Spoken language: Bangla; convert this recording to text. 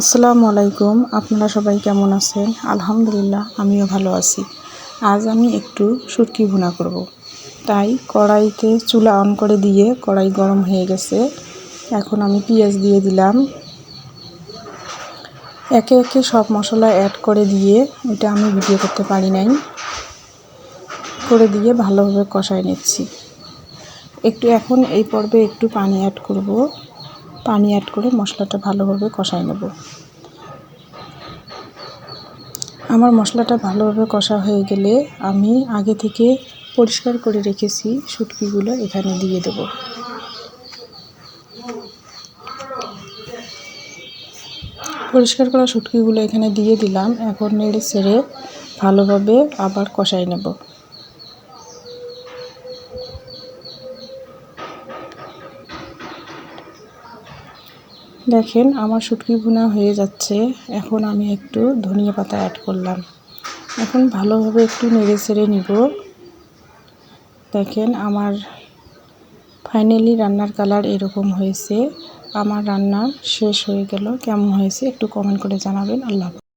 আসসালামু আলাইকুম। আপনারা সবাই কেমন আছেন? আলহামদুলিল্লাহ আমিও ভালো আছি। আজ আমি একটু শুটকি ভুনা করব। তাই কড়াইতে চুলা অন করে দিয়ে কড়াই গরম হয়ে গেছে। এখন আমি পেঁয়াজ দিয়ে দিলাম। একে একে সব মশলা অ্যাড করে দিয়ে, এটা আমি ভিডিও করতে পারি নাই, করে দিয়ে ভালোভাবে কষাই নিচ্ছি। এখন এই পর্বে একটু পানি অ্যাড করব। পানি অ্যাড করে মশলাটা ভালোভাবে কষাই নেব। আমার মশলাটা ভালোভাবে কষা হয়ে গেলে আমি আগে থেকে পরিষ্কার করে রেখেছি শুটকিগুলো এখানে দিয়ে দেব। পরিষ্কার করা শুটকিগুলো এখানে দিয়ে দিলাম। এখন নেড়ে ছেড়ে ভালোভাবে আবার কষাই নেব। দেখেন আমার শুটকি ভুনা হয়ে যাচ্ছে। এখন আমি একটু ধনিয়া পাতা অ্যাড করলাম। এখন ভালোভাবে একটু নেড়ে ছেড়ে নিব। দেখেন আমার ফাইনালি রান্নার কালার এরকম হয়েছে। আমার রান্না শেষ হয়ে গেল। কেমন হয়েছে একটু কমেন্ট করে জানাবেন। আল্লাহ হাফেজ।